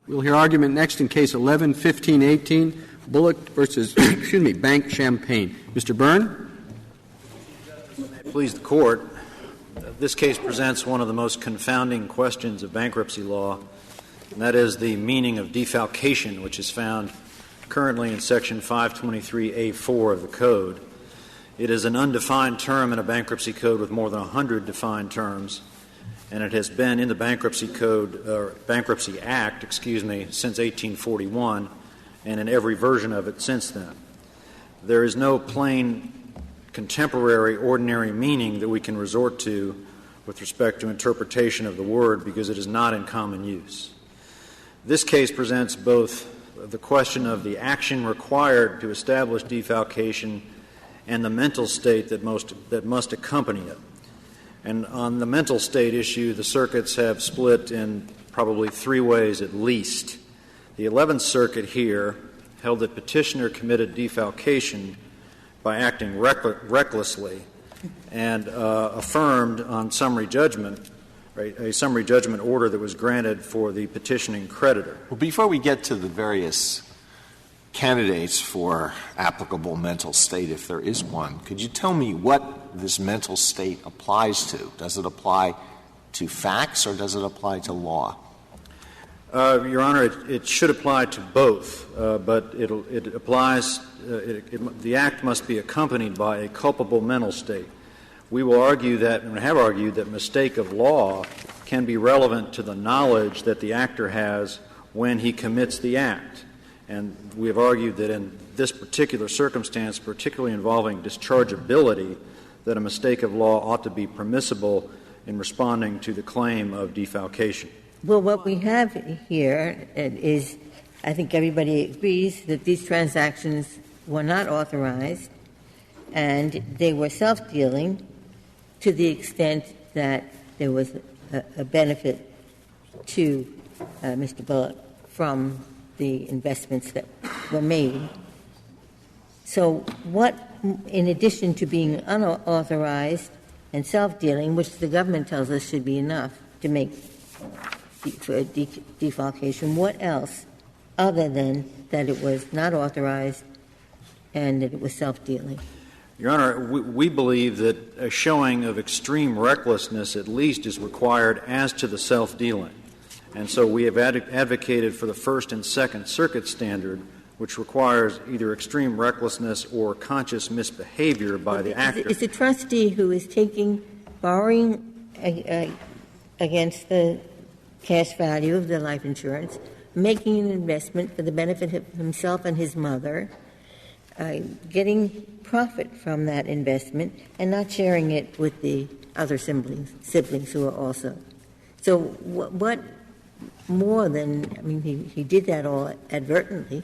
We'll hear argument next in Case 11-1518, Bullock versus BankChampaign. Mr. Byrne. Please the Court. This case presents one of the most confounding questions of bankruptcy law, and that is the meaning of defalcation, which is found currently in Section 523A4 of the Code. It is an undefined term in a bankruptcy code with more than 100 defined terms, and it has been in the Bankruptcy Act, since 1841, and in every version of it since then. There is no plain, contemporary, ordinary meaning that we can resort to with respect to interpretation of the word because it is not in common use. This case presents both the question of the action required to establish defalcation and the mental state that must accompany it. And on the mental state issue, the circuits have split in probably three ways at least. The 11th Circuit here held that petitioner committed defalcation by acting recklessly and affirmed on summary judgment, a summary judgment order that was granted for the petitioning creditor. Well, before we get to the various candidates for applicable mental state, if there is one, could you tell me what this mental state applies to? Does it apply to facts or does it apply to law? Your Honor, it should apply to both, but it applies the act must be accompanied by a culpable mental state. We will argue that, and have argued, that mistake of law can be relevant to the knowledge that the actor has when he commits the act. And we have argued that in this particular circumstance, particularly involving dischargeability, that a mistake of law ought to be permissible in responding to the claim of defalcation. Well, what we have here is, I think everybody agrees that these transactions were not authorized and they were self-dealing to the extent that there was a benefit to Mr. Bullock from the investments that were made. So what, in addition to being unauthorized and self-dealing, which the government tells us should be enough to make for a defalcation, what else, other than that it was not authorized and that it was self-dealing? Your Honor, we believe that a showing of extreme recklessness at least is required as to the self-dealing. And so we have advocated for the First and Second Circuit standard, which requires either extreme recklessness or conscious misbehavior by the actor. Is the trustee who is borrowing against the cash value of the life insurance, making an investment for the benefit of himself and his mother, getting profit from that investment, and not sharing it with the other siblings who are also? So what more than, he did that all advertently.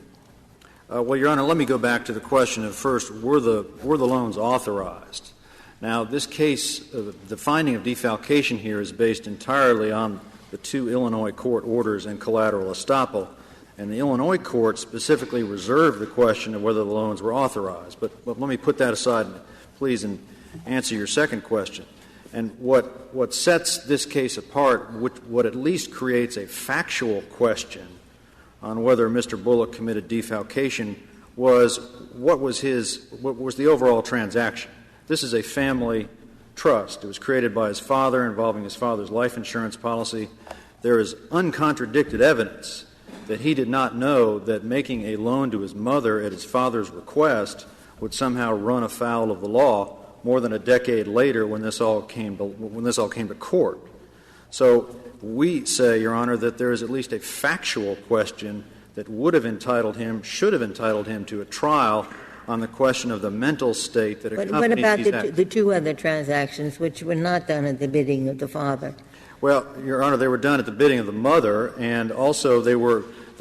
Well, Your Honor, let me go back to the question of first, were the loans authorized? Now, this case, the finding of defalcation here is based entirely on the two Illinois court orders and collateral estoppel, and the Illinois court specifically reserved the question of whether the loans were authorized. But let me put that aside, please, and answer your second question. And what sets this case apart, what at least creates a factual question on whether Mr. Bullock committed defalcation, was what was the overall transaction. This is a family trust. It was created by his father, involving his father's life insurance policy. There is uncontradicted evidence that he did not know that making a loan to his mother at his father's request would somehow run afoul of the law more than a decade later when this all came to court. So we say, Your Honor, that there is at least a factual question that should have entitled him to a trial on the question of the mental state that accompanied these acts. What about the two other transactions which were not done at the bidding of the father? Well, Your Honor, they were done at the bidding of the mother, and also they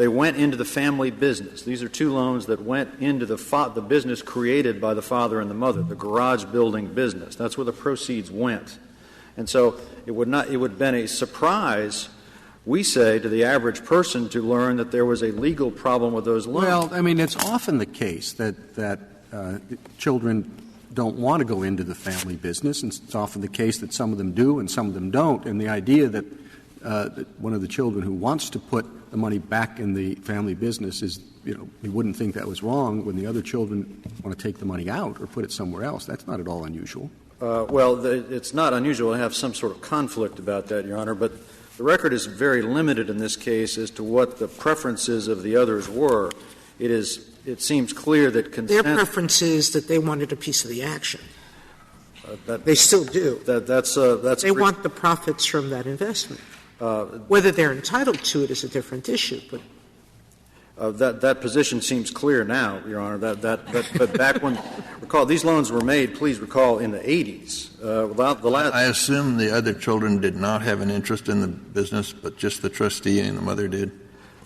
went into the family business. These are two loans that went into the business created by the father and the mother, the garage building business. That's where the proceeds went. And so it would have been a surprise, we say, to the average person to learn that there was a legal problem with those loans. Well, it's often the case that children don't want to go into the family business, and it's often the case that some of them do and some of them don't. And the idea that that one of the children who wants to put the money back in the family business is, he wouldn't think that was wrong when the other children want to take the money out or put it somewhere else. That's not at all unusual. It's not unusual to have some sort of conflict about that, Your Honor, but the record is very limited in this case as to what the preferences of the others were. It seems clear that consent. Their preference is that they wanted a piece of the action. They still do. They want the profits from that investment. Whether they're entitled to it is a different issue. But that position seems clear now, Your Honor. But back when, recall, these loans were made, please recall, in the 80s. I assume the other children did not have an interest in the business, but just the trustee and the mother did?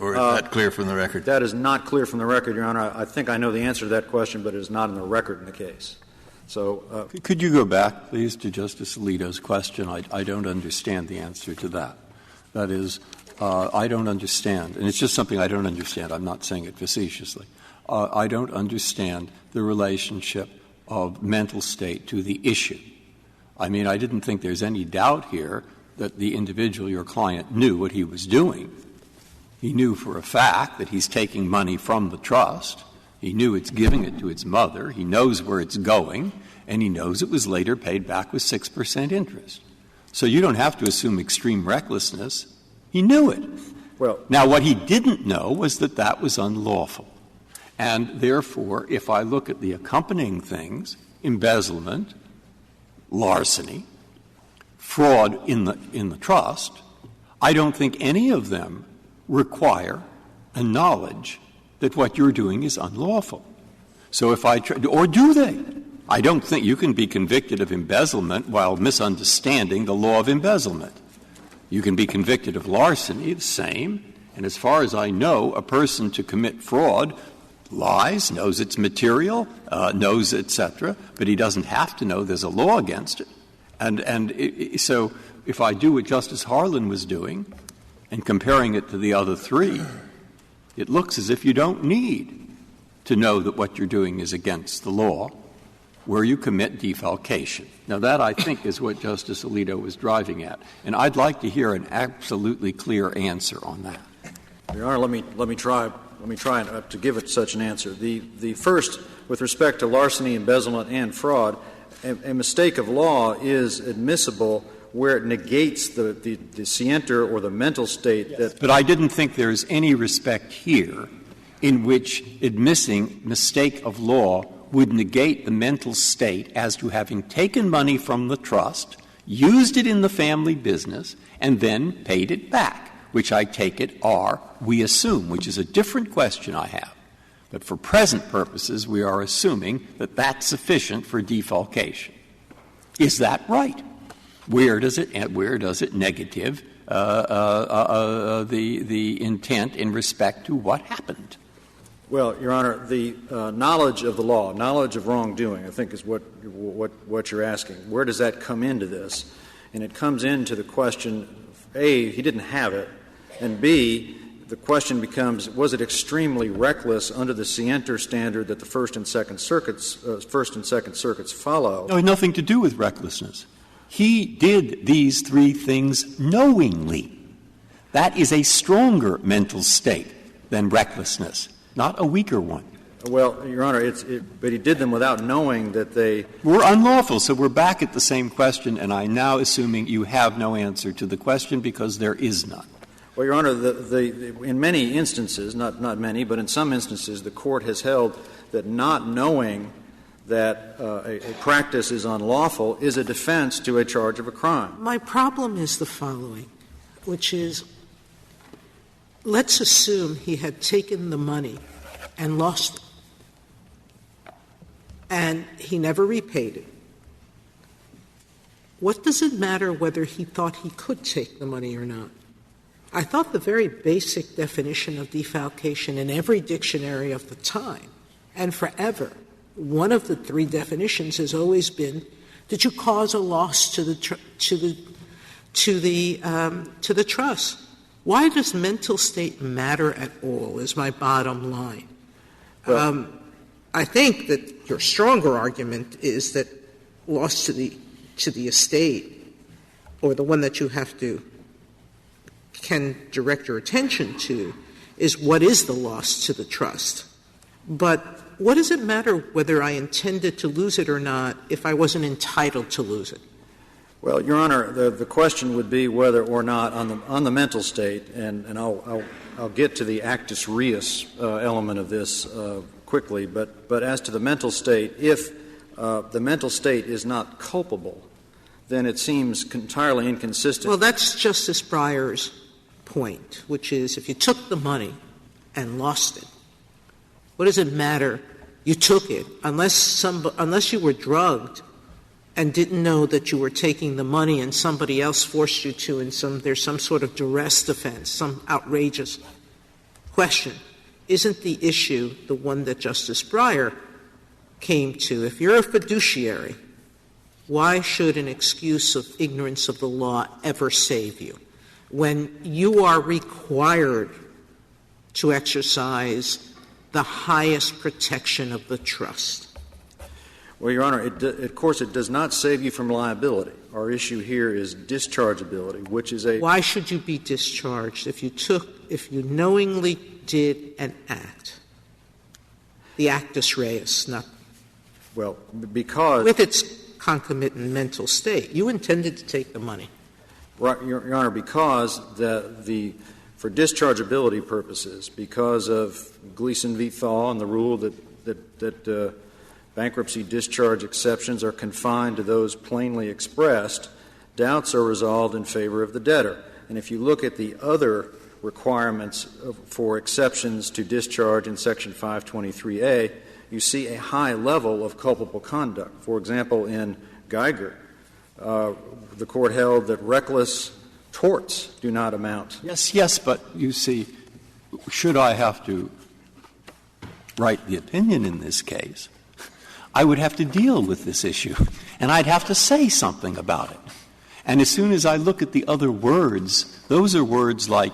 Or is that clear from the record? That is not clear from the record, Your Honor. I think I know the answer to that question, but it is not in the record in the case. So, could you go back, please, to Justice Alito's question? I don't understand the answer to that. That is, I don't understand, and it's just something I don't understand. I'm not saying it facetiously. I don't understand the relationship of mental state to the issue. I mean, I didn't think there's any doubt here that the individual, your client, knew what he was doing. He knew for a fact that he's taking money from the trust. He knew it's giving it to its mother. He knows where it's going, and he knows it was later paid back with 6% interest. So you don't have to assume extreme recklessness. He knew it. Well, now, what he didn't know was that that was unlawful. And therefore, if I look at the accompanying things, embezzlement, larceny, fraud in the trust, I don't think any of them require a knowledge that what you're doing is unlawful. So if or do they? I don't think you can be convicted of embezzlement while misunderstanding the law of embezzlement. You can be convicted of larceny, the same. And as far as I know, a person to commit fraud lies, knows it's material, knows, etc., but he doesn't have to know there's a law against it. So if I do what Justice Harlan was doing and comparing it to the other three, it looks as if you don't need to know that what you're doing is against the law where you commit defalcation. Now, that, I think, is what Justice Alito was driving at. And I'd like to hear an absolutely clear answer on that. Your Honor, let me try to give it such an answer. The first, with respect to larceny, embezzlement, and fraud, a mistake of law is admissible where it negates the scienter or the mental state. Yes. But I didn't think there's any respect here in which admitting mistake of law would negate the mental state as to having taken money from the trust, used it in the family business, and then paid it back, which I take it we assume, which is a different question I have. But for present purposes, we are assuming that that's sufficient for defalcation. Is that right? Where does it negative the intent in respect to what happened? Well, Your Honor, the knowledge of the law, knowledge of wrongdoing, I think is what you're asking. Where does that come into this? And it comes into the question, A, he didn't have it, and B, the question becomes, was it extremely reckless under the scienter standard that the First and Second Circuits follow? No, it had nothing to do with recklessness. He did these three things knowingly. That is a stronger mental state than recklessness, not a weaker one. Well, Your Honor, but he did them without knowing that they were unlawful. So we're back at the same question, and I'm now assuming you have no answer to the question because there is none. Well, Your Honor, in many instances, not many, but in some instances, the Court has held that not knowing that a practice is unlawful is a defense to a charge of a crime. My problem is the following, which is, let's assume he had taken the money and lost it, and he never repaid it. What does it matter whether he thought he could take the money or not? I thought the very basic definition of defalcation in every dictionary of the time and forever, one of the three definitions has always been, did you cause a loss to the trust? Why does mental state matter at all is my bottom line. Well, I think that your stronger argument is that loss to the estate, or the one that you have to can direct your attention to is what is the loss to the trust. But what does it matter whether I intended to lose it or not if I wasn't entitled to lose it? Well, Your Honor, the question would be whether or not on the mental state, and I'll get to the actus reus element of this quickly, but as to the mental state, if the mental state is not culpable, then it seems entirely inconsistent. Well, that's Justice Breyer's point, which is if you took the money and lost it, what does it matter? You took it unless you were drugged and didn't know that you were taking the money and somebody else forced you to, and there's some sort of duress defense, some outrageous question. Isn't the issue the one that Justice Breyer came to? If you're a fiduciary, why should an excuse of ignorance of the law ever save you? When you are required to exercise the highest protection of the trust. Well, Your Honor, of course it does not save you from liability. Our issue here is dischargeability, which is Why should you be discharged if you knowingly did an act? The actus reus, not. Well, because. With its concomitant mental state. You intended to take the money. Right, Your Honor, because for dischargeability purposes, because of Gleason v. Thaw and the rule that bankruptcy discharge exceptions are confined to those plainly expressed, doubts are resolved in favor of the debtor. And if you look at the other requirements for exceptions to discharge in Section 523A, you see a high level of culpable conduct. For example, in Geiger, the Court held that reckless torts do not amount. Yes, but you see, should I have to write the opinion in this case, I would have to deal with this issue, and I'd have to say something about it. And as soon as I look at the other words, those are words like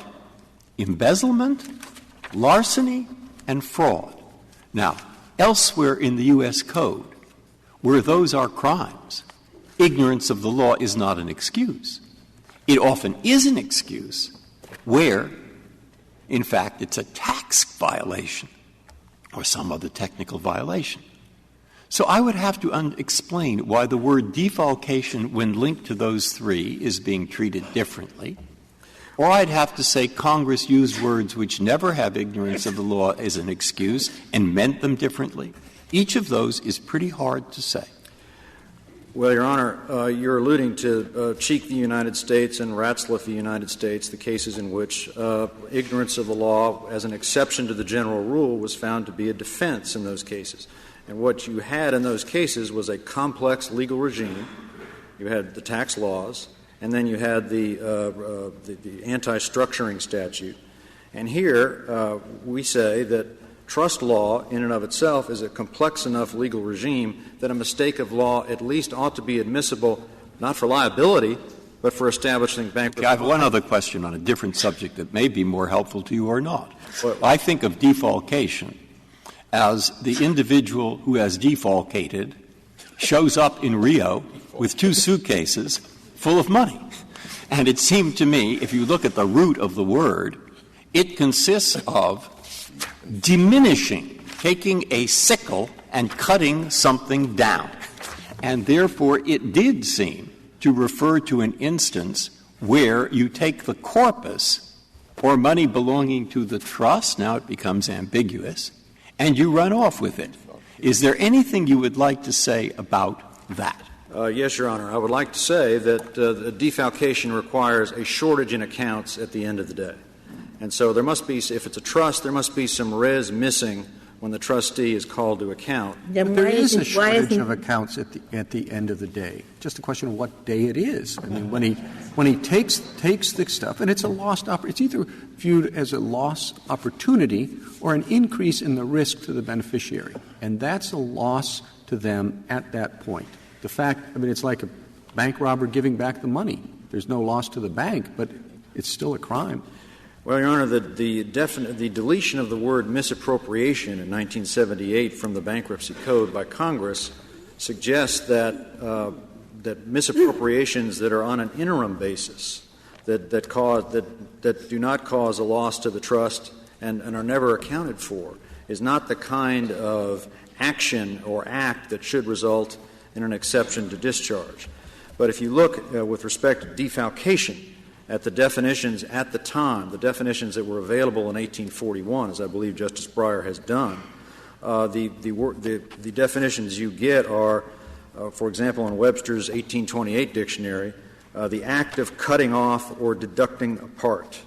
embezzlement, larceny, and fraud. Now, elsewhere in the U.S. Code, where those are crimes, ignorance of the law is not an excuse. It often is an excuse where, in fact, it's a tax violation or some other technical violation. So I would have to explain why the word defalcation, when linked to those three, is being treated differently. Or I'd have to say Congress used words which never have ignorance of the law as an excuse and meant them differently. Each of those is pretty hard to say. Well, Your Honor, you're alluding to Cheek v. United States and Ratzlaff v. United States, the cases in which ignorance of the law as an exception to the general rule was found to be a defense in those cases. And what you had in those cases was a complex legal regime. You had the tax laws, and then you had the anti-structuring statute. And here we say that trust law in and of itself is a complex enough legal regime that a mistake of law at least ought to be admissible, not for liability, but for establishing bankruptcy. I have one other question on a different subject that may be more helpful to you or not. I think of defalcation as the individual who has defalcated shows up in Rio with 2 suitcases full of money. And it seemed to me, if you look at the root of the word, it consists of diminishing, taking a sickle and cutting something down. And therefore, it did seem to refer to an instance where you take the corpus or money belonging to the trust, now it becomes ambiguous, and you run off with it. Is there anything you would like to say about that? Yes, Your Honor. I would like to say that the defalcation requires a shortage in accounts at the end of the day. And so there must be, if it's a trust, there must be some res missing when the trustee is called to account. But there is a shortage of accounts at the end of the day. Just a question of what day it is. I mean, when he takes the stuff, and it's a lost it's either viewed as a lost opportunity or an increase in the risk to the beneficiary, and that's a loss to them at that point. The fact, I mean, it's like a bank robber giving back the money. There's no loss to the bank, but it's still a crime. Well, Your Honor, the deletion of the word misappropriation in 1978 from the Bankruptcy Code by Congress suggests that misappropriations that are on an interim basis, that do not cause a loss to the trust and are never accounted for is not the kind of action or act that should result in an exception to discharge. But if you look with respect to defalcation at the definitions at the time, the definitions that were available in 1841, as I believe Justice Breyer has done, the definitions you get are, for example, in Webster's 1828 dictionary, the act of cutting off or deducting a part.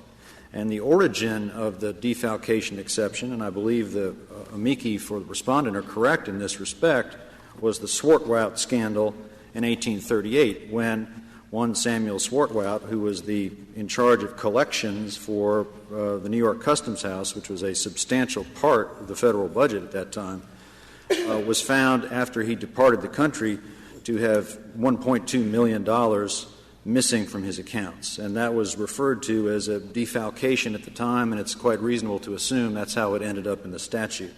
And the origin of the defalcation exception, and I believe the amici for the respondent are correct in this respect, was the Swartwout scandal in 1838 when one Samuel Swartwout, who was in charge of collections for the New York Customs House, which was a substantial part of the federal budget at that time, was found after he departed the country to have $1.2 million missing from his accounts. And that was referred to as a defalcation at the time, and it's quite reasonable to assume that's how it ended up in the statute.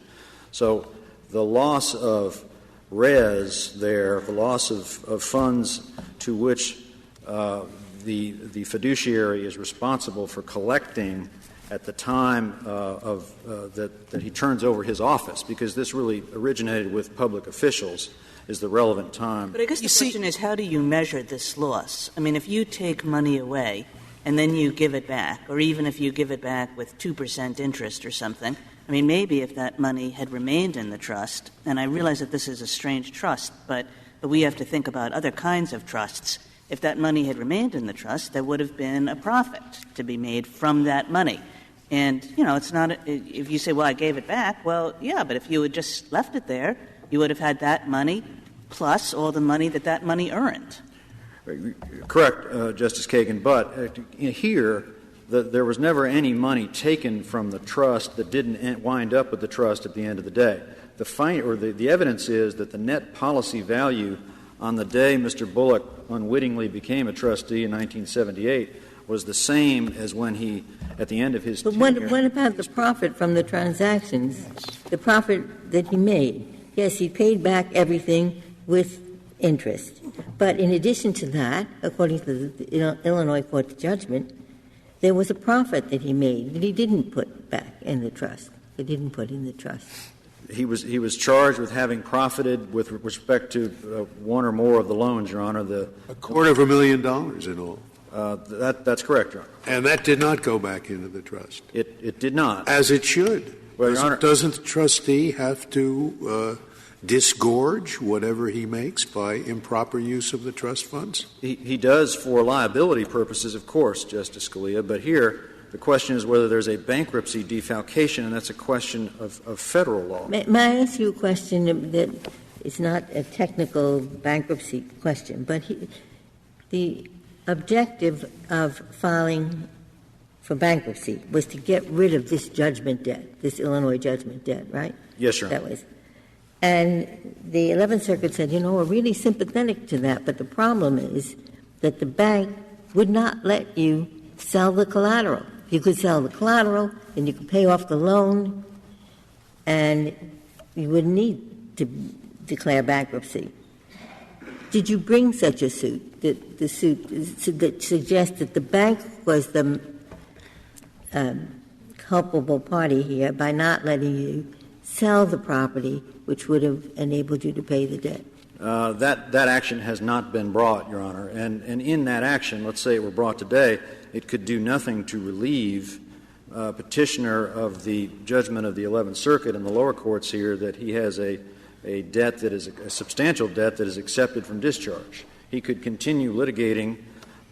So the loss of res there, the loss of funds to which the fiduciary is responsible for collecting at the time that he turns over his office, because this really originated with public officials, is the relevant time. But I guess the question is, how do you measure this loss? I mean, if you take money away and then you give it back, or even if you give it back with 2% interest or something, I mean, maybe if that money had remained in the trust, and I realize that this is a strange trust, but we have to think about other kinds of trusts. If that money had remained in the trust, there would have been a profit to be made from that money. And, it's not — if you say, well, I gave it back, well, yeah, but if you had just left it there, you would have had that money plus all the money that money earned. Correct, Justice Kagan. But here, there was never any money taken from the trust that didn't wind up with the trust at the end of the day. The evidence is that the net policy value on the day Mr. Bullock unwittingly became a trustee in 1978 was the same as when he, at the end of his tenure. But what about the profit from the transactions, the profit that he made? Yes, he paid back everything with interest. But in addition to that, according to the Illinois court judgment, there was a profit that he made that he didn't put back in the trust. He didn't put in the trust. He was charged with having profited with respect to one or more of the loans, Your Honor. $250,000 in all. That's correct, Your Honor. And that did not go back into the trust. It did not. As it should. Well, Your Honor, doesn't the trustee have to disgorge whatever he makes by improper use of the trust funds? He does for liability purposes, of course, Justice Scalia. But here, the question is whether there's a bankruptcy defalcation, and that's a question of federal law. May I ask you a question that is not a technical bankruptcy question, but the objective of filing for bankruptcy was to get rid of this judgment debt, this Illinois judgment debt, right? Yes, Your Honor. That was. And the 11th Circuit said, we're really sympathetic to that, but the problem is that the bank would not let you sell the collateral. You could sell the collateral, and you could pay off the loan, and you wouldn't need to declare bankruptcy. Did you bring such a suit, the suit that suggests that the bank was the culpable party here by not letting you sell the property, which would have enabled you to pay the debt? That action has not been brought, Your Honor. And in that action, let's say it were brought today, it could do nothing to relieve petitioner of the judgment of the 11th Circuit and the lower courts here that he has a debt that is a substantial debt that is accepted from discharge. He could continue litigating,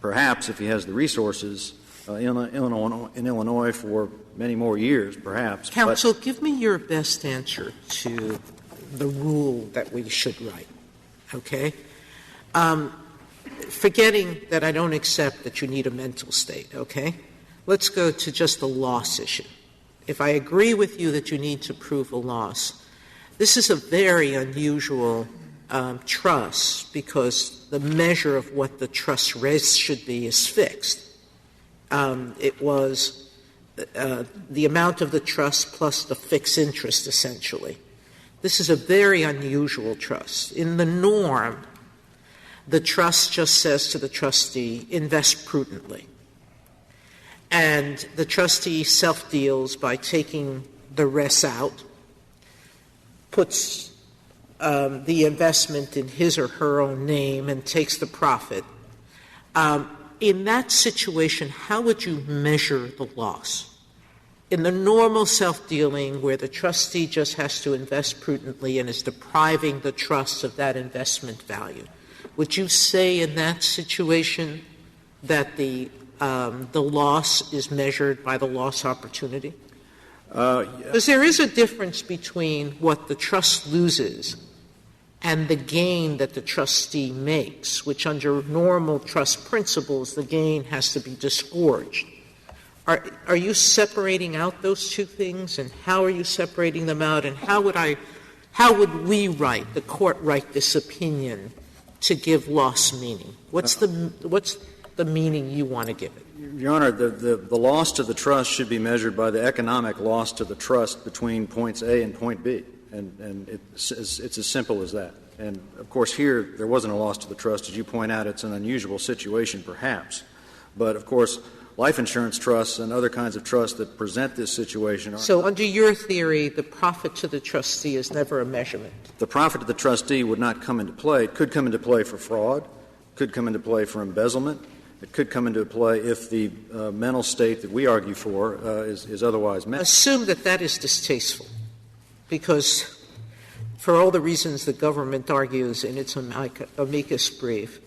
perhaps if he has the resources, in Illinois for many more years, perhaps. Counsel, give me your best answer to the rule that we should write, okay? Forgetting that I don't accept that you need a mental state, okay? Let's go to just the loss issue. If I agree with you that you need to prove a loss, this is a very unusual trust because the measure of what the trust res should be is fixed. It was the amount of the trust plus the fixed interest, essentially. This is a very unusual trust. In the norm, the trust just says to the trustee, invest prudently. and the trustee self-deals by taking the rest out, puts the investment in his or her own name and takes the profit. In that situation, how would you measure the loss? In the normal self-dealing where the trustee just has to invest prudently and is depriving the trust of that investment value, would you say in that situation that the loss is measured by the loss opportunity? Because there is a difference between what the trust loses and the gain that the trustee makes, which under normal trust principles, the gain has to be disgorged. Are you separating out those two things, and how are you separating them out, and how would the court write this opinion to give loss meaning? What's the meaning you want to give it? Your Honor, the loss to the trust should be measured by the economic loss to the trust between points A and point B. And it's as simple as that. And, of course, here there wasn't a loss to the trust. As you point out, it's an unusual situation perhaps. But, of course, life insurance trusts and other kinds of trusts that present this situation are. So under your theory, the profit to the trustee is never a measurement? The profit to the trustee would not come into play. It could come into play for fraud, could come into play for embezzlement. It could come into play if the mental state that we argue for is otherwise met. Assume that is distasteful, because for all the reasons the government argues in its amicus brief,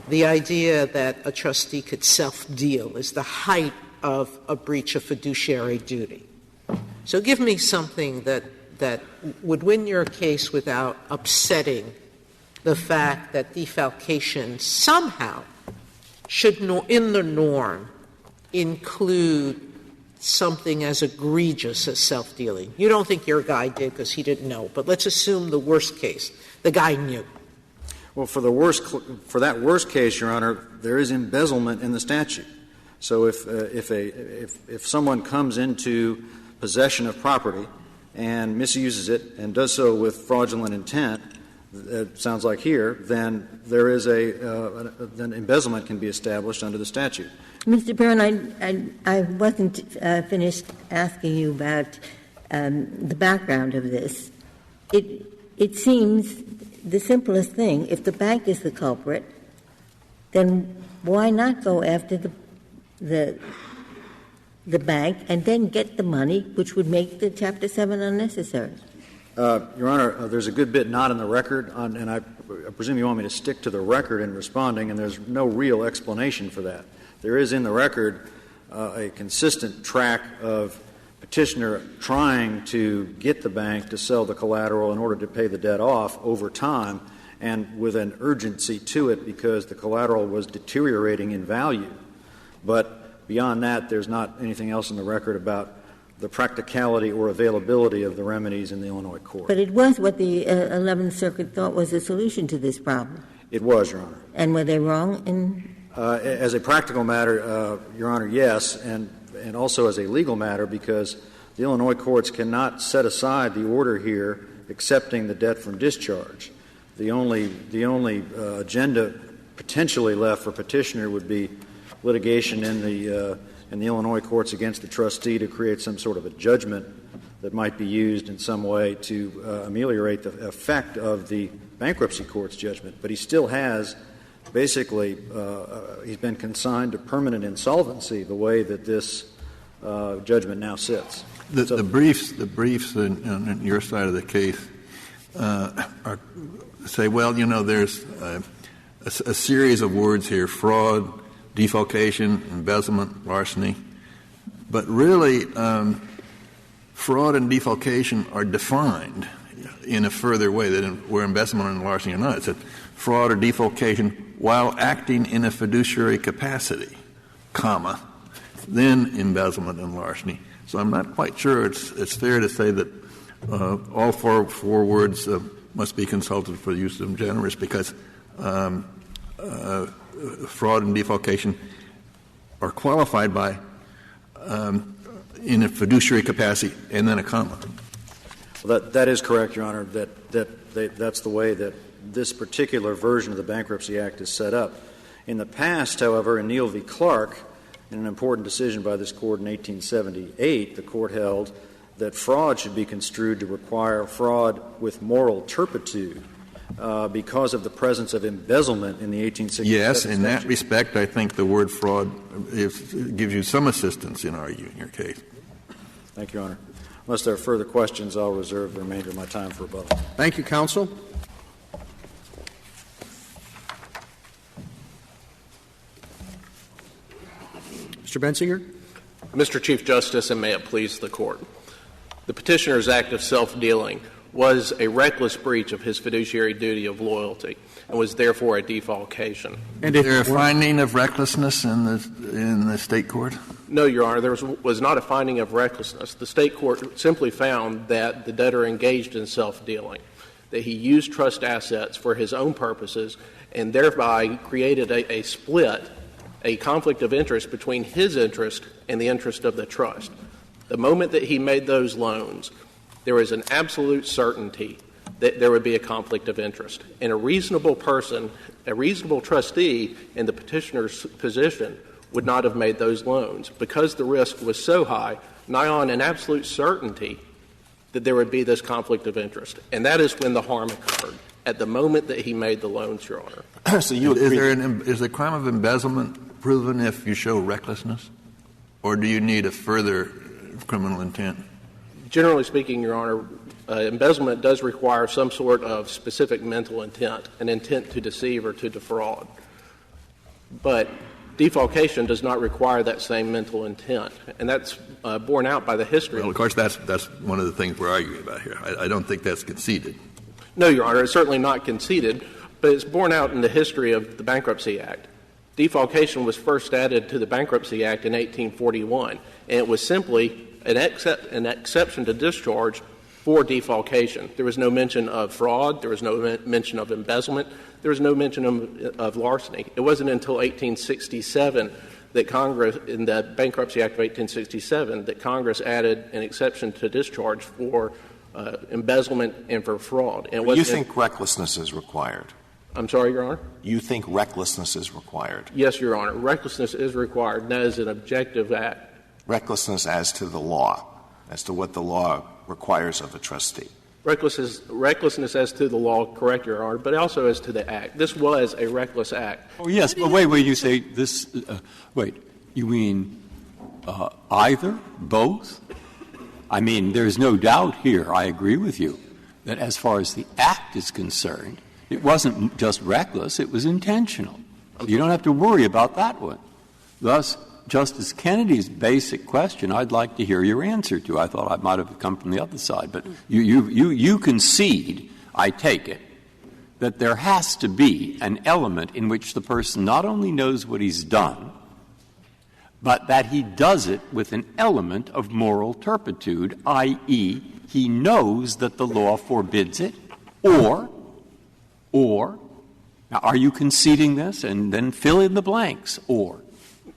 the idea that a trustee could self-deal is the height of a breach of fiduciary duty. So give me something that would win your case without upsetting the fact that defalcation somehow should, in the norm, include something as egregious as self-dealing. You don't think your guy did because he didn't know, but let's assume the worst case. The guy knew. Well, for that worst case, Your Honor, there is embezzlement in the statute. So if someone comes into possession of property and misuses it and does so with fraudulent intent, it sounds like here, then there is then embezzlement can be established under the statute. Mr. Barron, I wasn't finished asking you about the background of this. It seems the simplest thing. If the bank is the culprit, then why not go after the bank and then get the money, which would make the Chapter 7 unnecessary? Your Honor, there's a good bit not in the record, and I presume you want me to stick to the record in responding, and there's no real explanation for that. There is in the record a consistent track of petitioner trying to get the bank to sell the collateral in order to pay the debt off over time, and with an urgency to it because the collateral was deteriorating in value. But beyond that, there's not anything else in the record about the practicality or availability of the remedies in the Illinois court. But it was what the 11th Circuit thought was a solution to this problem. It was, Your Honor. And were they wrong in? As a practical matter, Your Honor, yes, and also as a legal matter, because the Illinois courts cannot set aside the order here accepting the debt from discharge. The only agenda potentially left for petitioner would be litigation in the Illinois courts against the trustee to create some sort of a judgment that might be used in some way to ameliorate the effect of the bankruptcy court's judgment. But he still has basically he's been consigned to permanent insolvency the way that this judgment now sits. The briefs on your side of the case say, well, there's a series of words here: fraud, defalcation, embezzlement, larceny. But really, fraud and defalcation are defined in a further way than where embezzlement and larceny are not. It's a fraud or defalcation while acting in a fiduciary capacity, then embezzlement and larceny. So I'm not quite sure it's fair to say that all four words must be consulted for the use of them generis, because fraud and defalcation are qualified by in a fiduciary capacity and then a comma. Well, that is correct, Your Honor. That's the way that this particular version of the Bankruptcy Act is set up. In the past, however, in Neal v. Clark, In an important decision by this Court in 1878, the Court held that fraud should be construed to require fraud with moral turpitude because of the presence of embezzlement in the 1867 Yes, in that statute. respect, I think the word fraud gives you some assistance in arguing your case. Thank you, Your Honor. Unless there are further questions, I'll reserve the remainder of my time for rebuttal. Thank you, counsel. Mr. Bensinger. Mr. Chief Justice, and may it please the Court. The petitioner's act of self-dealing was a reckless breach of his fiduciary duty of loyalty and was therefore a defalcation. And is there a finding of recklessness in the state court? No, Your Honor, there was not a finding of recklessness. The state court simply found that the debtor engaged in self-dealing, that he used trust assets for his own purposes and thereby created a split, a conflict of interest between his interest and the interest of the trust. The moment that he made those loans, there was an absolute certainty that there would be a conflict of interest. And a reasonable person, a reasonable trustee in the petitioner's position would not have made those loans because the risk was so high, nigh on an absolute certainty that there would be this conflict of interest. And that is when the harm occurred, at the moment that he made the loans, Your Honor. So you is the crime of embezzlement proven if you show recklessness? Or do you need a further criminal intent? Generally speaking, Your Honor, embezzlement does require some sort of specific mental intent, an intent to deceive or to defraud. But defalcation does not require that same mental intent, and that's borne out by the history. Well, of course, that's one of the things we're arguing about here. I don't think that's conceded. No, Your Honor, it's certainly not conceded, but it's borne out in the history of the Bankruptcy Act. Defalcation was first added to the Bankruptcy Act in 1841, and it was simply an exception to discharge for defalcation. There was no mention of fraud. There was no mention of embezzlement. There was no mention of larceny. It wasn't until 1867 that Congress, in the Bankruptcy Act of 1867, that Congress added an exception to discharge for embezzlement and for fraud. And you think recklessness is required? I'm sorry, Your Honor? You think recklessness is required? Yes, Your Honor. Recklessness is required, and that is an objective act. Recklessness as to the law, as to what the law requires of a trustee. Recklessness as to the law, correct, Your Honor, but also as to the act. This was a reckless act. Oh, yes, but wait, you say this you mean either, both? I mean, there's no doubt here, I agree with you, that as far as the act is concerned, it wasn't just reckless, it was intentional. You don't have to worry about that one. Thus, Justice Kennedy's basic question, I'd like to hear your answer to. I thought I might have come from the other side, but you concede, I take it, that there has to be an element in which the person not only knows what he's done, but that he does it with an element of moral turpitude, i.e., he knows that the law forbids it, or, now are you conceding this? And then fill in the blanks, or.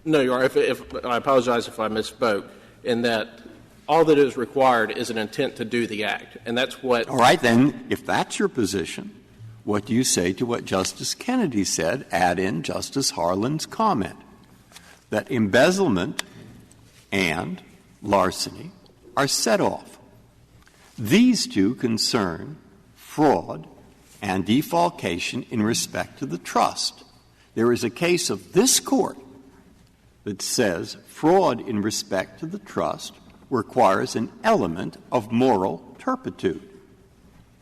No, Your Honor, if I apologize if I misspoke, in that all that is required is an intent to do the act, and that's what. All right, then, if that's your position, what do you say to what Justice Kennedy said? Add in Justice Harlan's comment that embezzlement and larceny are set off. These two concern fraud and defalcation in respect to the trust. There is a case of this Court that says fraud in respect to the trust requires an element of moral turpitude.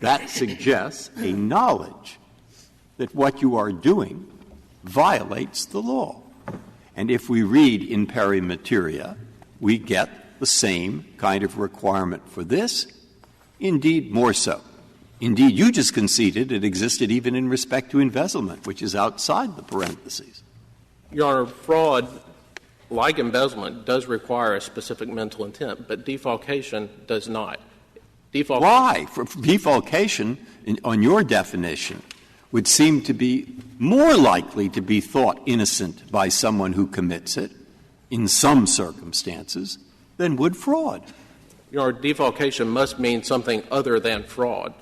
That suggests a knowledge that what you are doing violates the law. And if we read in peri materia, we get the same kind of requirement for this, indeed more so. Indeed, you just conceded it existed even in respect to embezzlement, which is outside the parentheses. Your Honor, fraud, like embezzlement, does require a specific mental intent, but defalcation does not. Why? For defalcation, on your definition, would seem to be more likely to be thought innocent by someone who commits it, in some circumstances, than would fraud. Your Honor, defalcation must mean something other than fraud.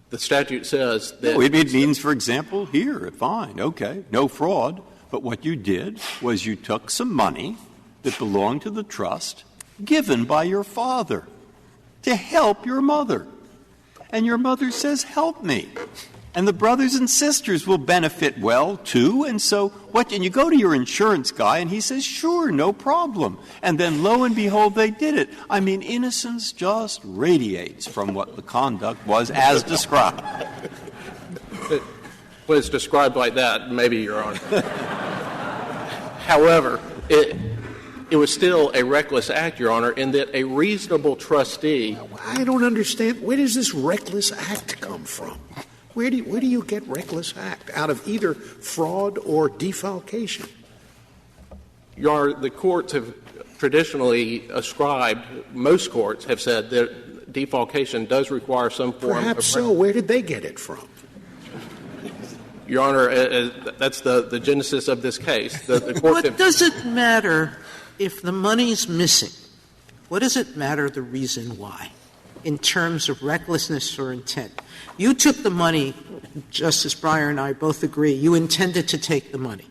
The statute says that. No, it means, for example, here, fine, okay, no fraud, but what you did was you took some money that belong to the trust given by your father to help your mother. And your mother says, help me. And the brothers and sisters will benefit well, too. And so and you go to your insurance guy, and he says, sure, no problem. And then, lo and behold, they did it. I mean, innocence just radiates from what the conduct was as described. When it's described like that, maybe, Your Honor. However, it was still a reckless act, Your Honor, in that a reasonable trustee. I don't understand. Where does this reckless act come from? Where do you get reckless act? Out of either fraud or defalcation? Your Honor, the courts have traditionally ascribed, most courts have said that defalcation does require some form Perhaps so. Where did they get it from? Your Honor, that's the genesis of this case. The court what does it matter if the money's missing? What does it matter the reason why in terms of recklessness or intent? You took the money, Justice Breyer and I both agree, you intended to take the money.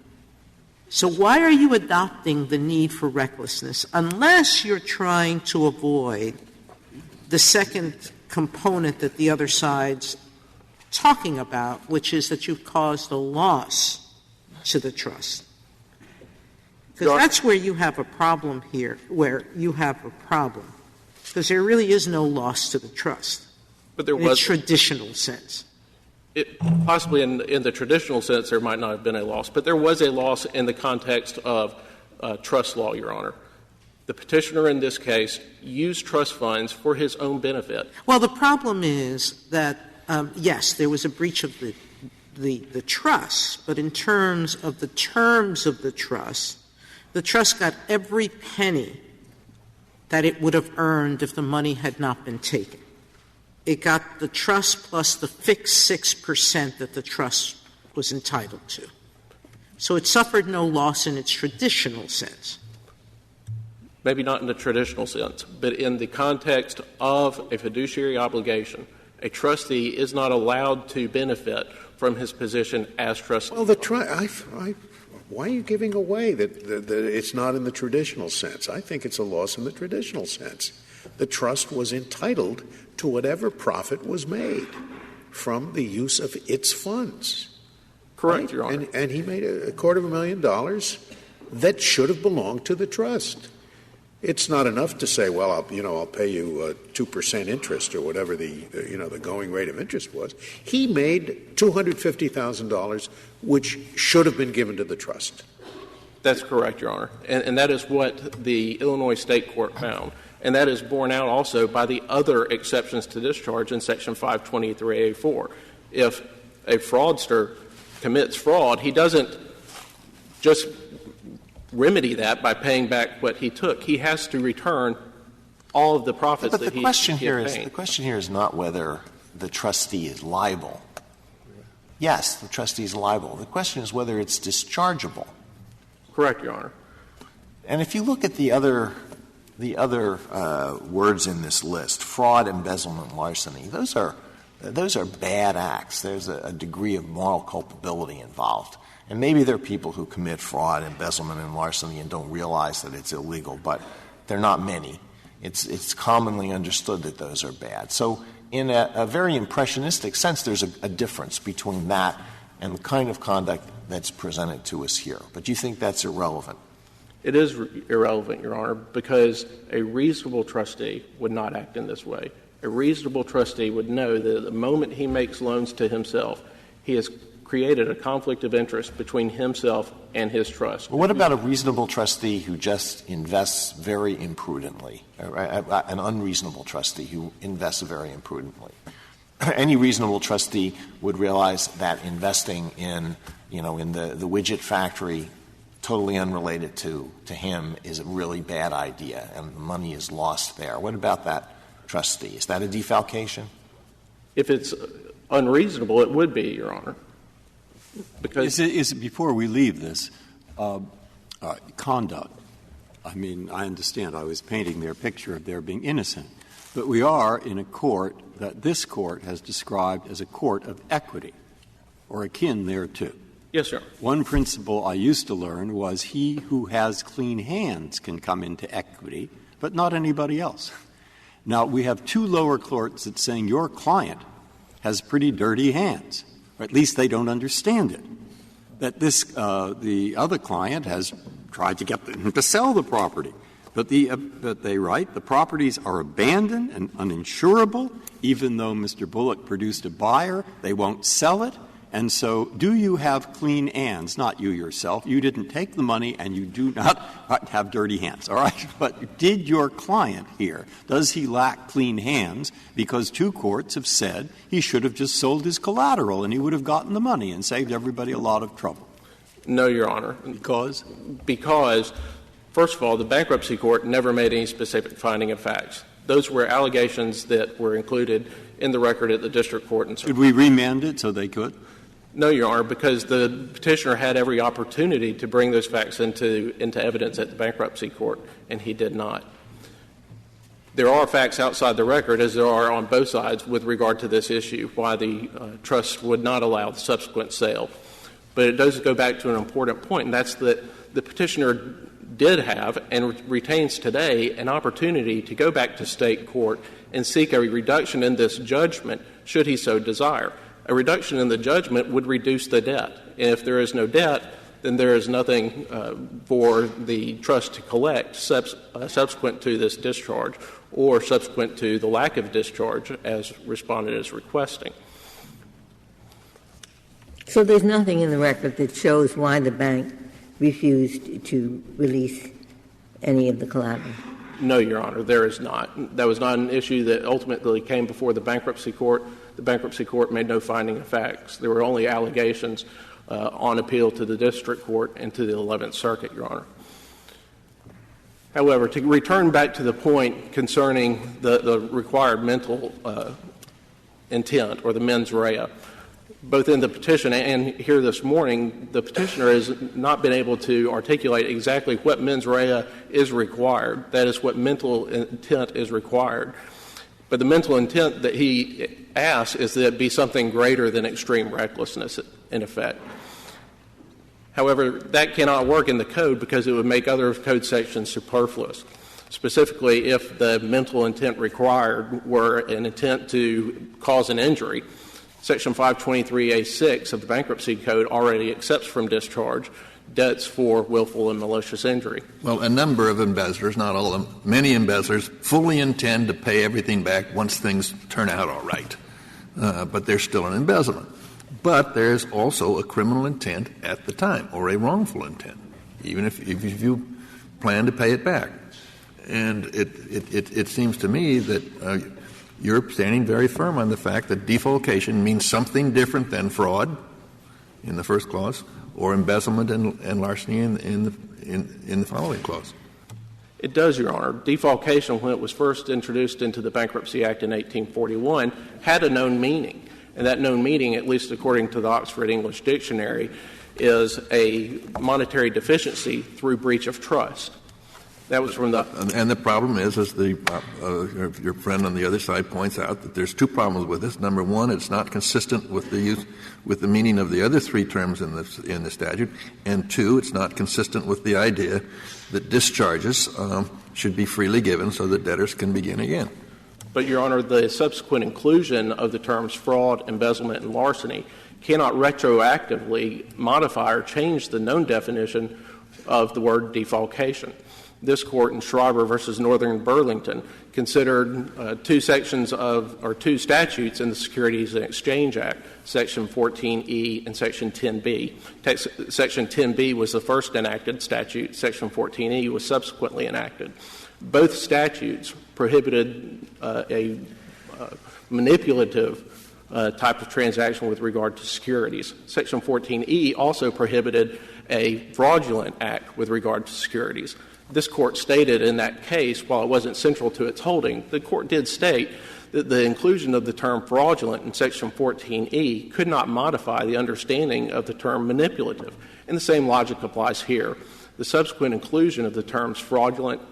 So why are you adopting the need for recklessness unless you're trying to avoid the second component that the other side's talking about, which is that you've caused a loss to the trust? Because that's where you have a problem here, where you have a problem. Because there really is no loss to the trust. But there in a traditional sense. Possibly in the traditional sense there might not have been a loss, but there was a loss in the context of trust law, Your Honor. The petitioner in this case used trust funds for his own benefit. Well, the problem is that, yes, there was a breach of the trust, but in terms of the trust got every penny that it would have earned if the money had not been taken. It got the trust plus the fixed 6% that the trust was entitled to. So it suffered no loss in its traditional sense. Maybe not in the traditional sense, but in the context of a fiduciary obligation, a trustee is not allowed to benefit from his position as trustee. Well, why are you giving away that it's not in the traditional sense? I think it's a loss in the traditional sense. The trust was entitled to whatever profit was made from the use of its funds. Correct, right? Your Honor. And he made $250,000 that should have belonged to the trust. It's not enough to say, well, I'll pay you 2% interest or whatever the going rate of interest was. He made $250,000, which should have been given to the trust. That's correct, Your Honor. And that is what the Illinois State Court found. And that is borne out also by the other exceptions to discharge in Section 523A4. If a fraudster commits fraud, he doesn't just remedy that by paying back what he took. He has to return all of the profits that he obtained. The question here is not whether the trustee is liable. Yes, the trustee is liable. The question is whether it's dischargeable. Correct, Your Honor. And if you look at the other words in this list, fraud, embezzlement, larceny, those are bad acts. There's a degree of moral culpability involved. And maybe there are people who commit fraud, embezzlement, and larceny and don't realize that it's illegal, but they're not many. It's commonly understood that those are bad. So in a very impressionistic sense, there's a difference between that and the kind of conduct that's presented to us here. But you think that's irrelevant? It is irrelevant, Your Honor, because a reasonable trustee would not act in this way. A reasonable trustee would know that the moment he makes loans to himself, he has created a conflict of interest between himself and his trust. Well, what about a reasonable trustee who just invests very imprudently, an unreasonable trustee who invests very imprudently? Any reasonable trustee would realize that investing in the widget factory, totally unrelated to him, is a really bad idea, and the money is lost there. What about that trustee? Is that a defalcation? If it's unreasonable, it would be, Your Honor. Because is it before we leave this conduct? I mean, I understand. I was painting their picture of their being innocent, but we are in a court that this court has described as a court of equity, or akin thereto. Yes, sir. One principle I used to learn was he who has clean hands can come into equity, but not anybody else. Now, we have two lower courts that's saying your client has pretty dirty hands, or at least they don't understand it. That the other client has tried to get them to sell the property. But they write the properties are abandoned and uninsurable. Even though Mr. Bullock produced a buyer, they won't sell it. And so do you have clean hands? Not you yourself. You didn't take the money and you do not have dirty hands. All right? But did your client here, does he lack clean hands? Because two courts have said he should have just sold his collateral and he would have gotten the money and saved everybody a lot of trouble. No, Your Honor. Because? Because, first of all, the bankruptcy court never made any specific finding of facts. Those were allegations that were included in the record at the district court. And Should we remand it so they could? No, Your Honor, because the petitioner had every opportunity to bring those facts into evidence at the bankruptcy court, and he did not. There are facts outside the record, as there are on both sides, with regard to this issue, why the trust would not allow the subsequent sale. But it does go back to an important point, and that's that the petitioner did have and retains today an opportunity to go back to state court and seek a reduction in this judgment, should he so desire. A reduction in the judgment would reduce the debt. And if there is no debt, then there is nothing for the trust to collect subsequent to this discharge or subsequent to the lack of discharge as respondent is requesting. So there's nothing in the record that shows why the bank refused to release any of the collateral? No, Your Honor, there is not. That was not an issue that ultimately came before the bankruptcy court. The bankruptcy court made no finding of facts. There were only allegations on appeal to the district court and to the 11th Circuit, Your Honor. However, to return back to the point concerning the required mental intent or the mens rea, both in the petition and here this morning, the petitioner has not been able to articulate exactly what mens rea is required. That is what mental intent is required. But the mental intent that he asks is that it be something greater than extreme recklessness, in effect. However, that cannot work in the code because it would make other code sections superfluous. Specifically, if the mental intent required were an intent to cause an injury, Section 523A6 of the Bankruptcy Code already accepts from discharge debts for willful and malicious injury. Well, a number of embezzlers, not all of them, many embezzlers fully intend to pay everything back once things turn out all right. But there's still an embezzlement. But there's also a criminal intent at the time, or a wrongful intent, even if you plan to pay it back. And it seems to me that you're standing very firm on the fact that defalcation means something different than fraud in the first clause, or embezzlement and larceny in the following clause. It does, Your Honor. Defalcation, when it was first introduced into the Bankruptcy Act in 1841, had a known meaning. And that known meaning, at least according to the Oxford English Dictionary, is a monetary deficiency through breach of trust. That was from the — And the problem is, as your friend on the other side points out, that there's two problems with this. Number one, it's not consistent with the meaning of the other three terms in the statute. And two, it's not consistent with the idea that discharges should be freely given so that debtors can begin again. But, Your Honor, the subsequent inclusion of the terms fraud, embezzlement, and larceny cannot retroactively modify or change the known definition of the word defalcation. This Court in Schreiber v. Northern Burlington considered two statutes in the Securities and Exchange Act, Section 14E and Section 10B. Section 10B was the first enacted statute. Section 14E was subsequently enacted. Both statutes prohibited a manipulative type of transaction with regard to securities. Section 14E also prohibited a fraudulent act with regard to securities. This Court stated in that case, while it wasn't central to its holding, the Court did state that the inclusion of the term fraudulent in Section 14E could not modify the understanding of the term manipulative. And the same logic applies here. The subsequent inclusion of the terms fraudulent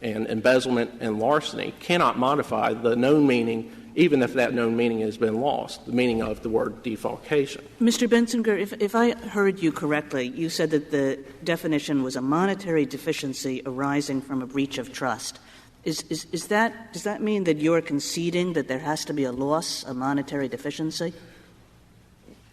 and embezzlement and larceny cannot modify the known meaning even if that known meaning has been lost, the meaning of the word defalcation. Mr. Bensinger, if I heard you correctly, you said that the definition was a monetary deficiency arising from a breach of trust. Does that mean that you're conceding that there has to be a loss, a monetary deficiency?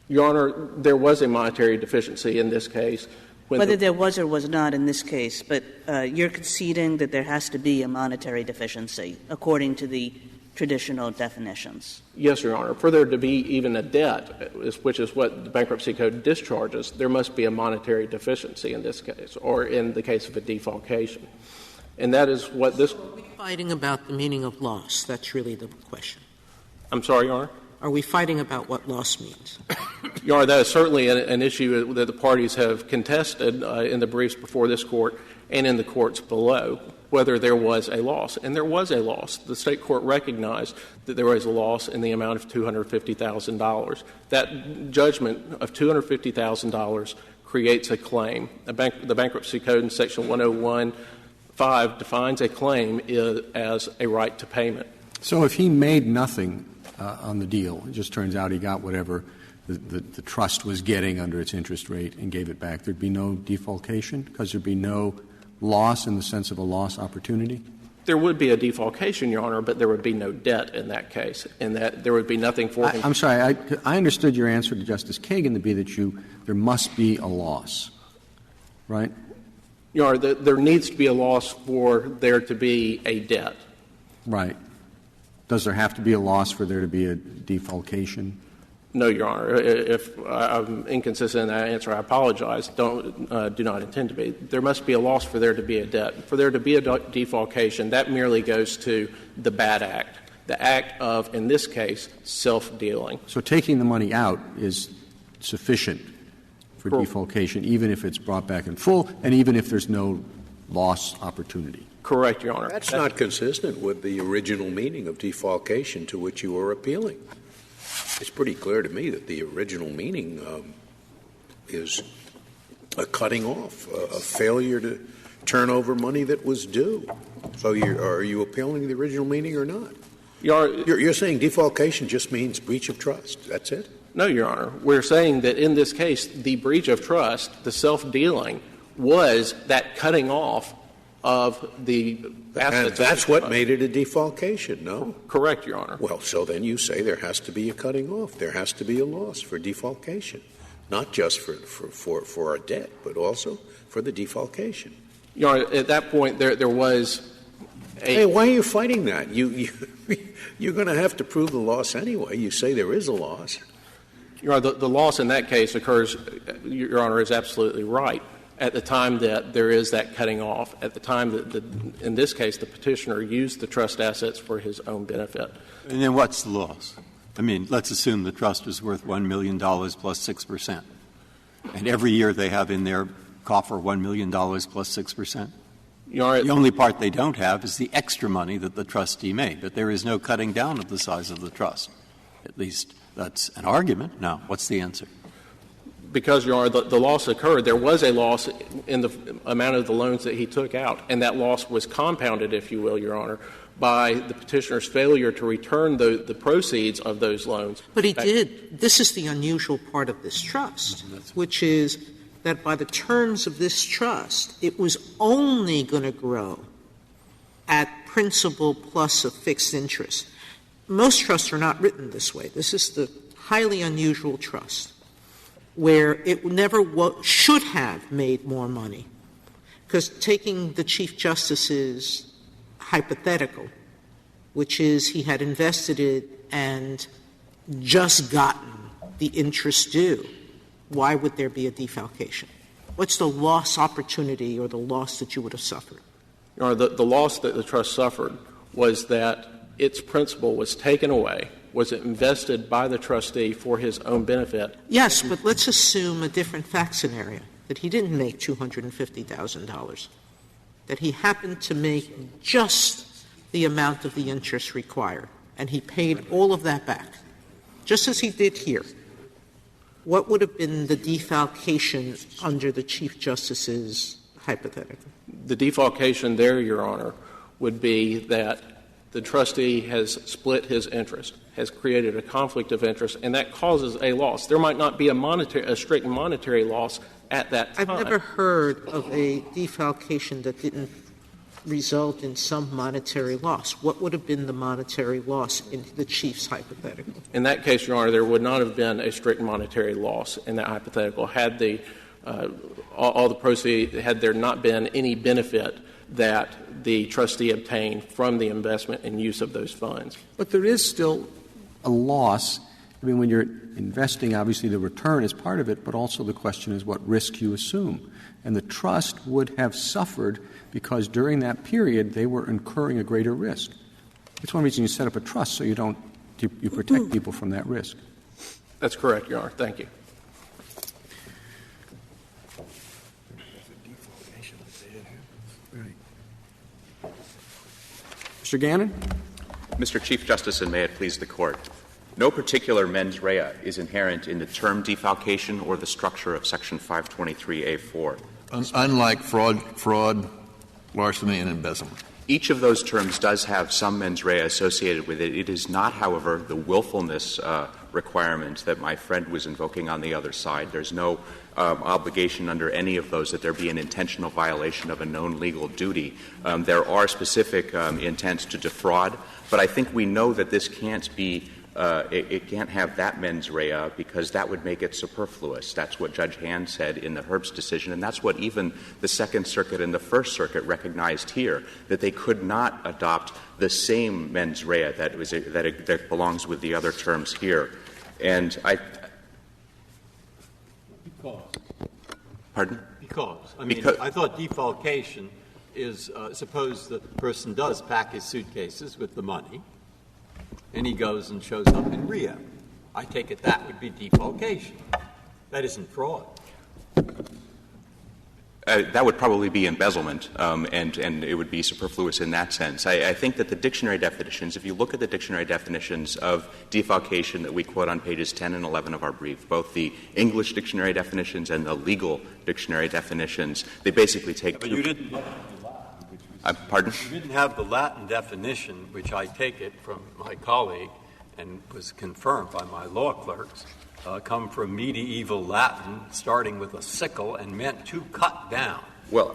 Your Honor, there was a monetary deficiency in this case. Whether there was or was not in this case, but you're conceding that there has to be a monetary deficiency according to the traditional definitions. Yes, Your Honor. For there to be even a debt, which is what the Bankruptcy Code discharges, there must be a monetary deficiency in this case, or in the case of a defalcation. And that is what this — Are we fighting about the meaning of loss? That's really the question. I'm sorry, Your Honor? Are we fighting about what loss means? Your Honor, that is certainly an issue that the parties have contested in the briefs before this Court and in the courts below, whether there was a loss. And there was a loss. The State court recognized that there was a loss in the amount of $250,000. That judgment of $250,000 creates a claim. The Bankruptcy Code in Section 101(5) defines a claim as a right to payment. So if he made nothing on the deal, it just turns out he got whatever the trust was getting under its interest rate and gave it back, there'd be no defalcation because there'd be no loss in the sense of a loss opportunity? There would be a defalcation, Your Honor, but there would be no debt in that case, and that there would be nothing for him. I'm sorry. I understood your answer to Justice Kagan to be that there must be a loss, right? Your Honor, there needs to be a loss for there to be a debt. Right. Does there have to be a loss for there to be a defalcation? No, Your Honor. If I'm inconsistent in that answer, I apologize. Do not intend to be. There must be a loss for there to be a debt. For there to be a defalcation, that merely goes to the bad act, the act of, in this case, self-dealing. So taking the money out is sufficient for defalcation, even if it's brought back in full and even if there's no loss opportunity? Correct, Your Honor. That's not consistent with the original meaning of defalcation to which you are appealing. It's pretty clear to me that the original meaning is a cutting off, a failure to turn over money that was due. So are you appealing the original meaning or not? You're saying defalcation just means breach of trust. That's it? No, Your Honor. We're saying that in this case, the breach of trust, the self-dealing, was that cutting off of the assets. And that's what made it a defalcation, no? Correct, Your Honor. Well, so then you say there has to be a cutting off. There has to be a loss for defalcation, not just for a debt, but also for the defalcation. Your Honor, at that point, there was a — Hey, why are you fighting that? You're going to have to prove the loss anyway. You say there is a loss. Your Honor, the loss in that case occurs, Your Honor is absolutely right, at the time that there is that cutting off, at the time that, in this case, the petitioner used the trust assets for his own benefit. And then what's the loss? I mean, let's assume the trust is worth $1 million plus 6%. And every year they have in their coffer $1 million plus 6%. The only part they don't have is the extra money that the trustee made. But there is no cutting down of the size of the trust. At least that's an argument. Now, what's the answer? Because, Your Honor, the loss occurred. There was a loss in the amount of the loans that he took out, and that loss was compounded, if you will, Your Honor, by the petitioner's failure to return the proceeds of those loans. But he did. This is the unusual part of this trust, which is that by the terms of this trust, it was only going to grow at principal plus a fixed interest. Most trusts are not written this way. This is the highly unusual trust, where it never should have made more money. Because taking the Chief Justice's hypothetical, which is he had invested it and just gotten the interest due, why would there be a defalcation? What's the loss opportunity or the loss that you would have suffered? Your Honor, the loss that the trust suffered was that its principal was taken away, was invested by the trustee for his own benefit. Yes, but let's assume a different fact scenario, that he didn't make $250,000, that he happened to make just the amount of the interest required, and he paid all of that back, just as he did here. What would have been the defalcation under the Chief Justice's hypothetical? The defalcation there, Your Honor, would be that the trustee has split his interest, has created a conflict of interest, and that causes a loss. There might not be a strict monetary loss at that time. I've never heard of a defalcation that didn't result in some monetary loss. What would have been the monetary loss in the Chief's hypothetical? In that case, Your Honor, there would not have been a strict monetary loss in that hypothetical had the all the proceeds, had there not been any benefit that the trustee obtained from the investment and use of those funds. But there is still a loss. I mean, when you're investing, obviously the return is part of it, but also the question is what risk you assume. And the trust would have suffered because during that period they were incurring a greater risk. It's one reason you set up a trust, so you protect people from that risk. That's correct, Your Honor. Thank you. Mr. Gannon? Mr. Chief Justice, and may it please the Court. No particular mens rea is inherent in the term defalcation or the structure of Section 523A4. Unlike fraud, larceny, and embezzlement. Each of those terms does have some mens rea associated with it. It is not, however, the willfulness requirement that my friend was invoking on the other side. There's no obligation under any of those that there be an intentional violation of a known legal duty. There are specific intents to defraud, but I think we know that this can't be it can't have that mens rea because that would make it superfluous. That's what Judge Hand said in the Herbst decision, and that's what even the Second Circuit and the First Circuit recognized here, that they could not adopt the same mens rea that belongs with the other terms here. And Pardon? I thought defalcation is suppose the person does pack his suitcases with the money, and he goes and shows up in Rio. I take it that would be defalcation. That isn't fraud. That would probably be embezzlement, and it would be superfluous in that sense. I think that the dictionary definitions, if you look at the dictionary definitions of defalcation that we quote on pages 10 and 11 of our brief, both the English dictionary definitions and the legal dictionary definitions, they basically take But you didn't pardon? You didn't have the Latin definition, which I take it from my colleague and was confirmed by my law clerks, come from medieval Latin, starting with a sickle, and meant to cut down. Well,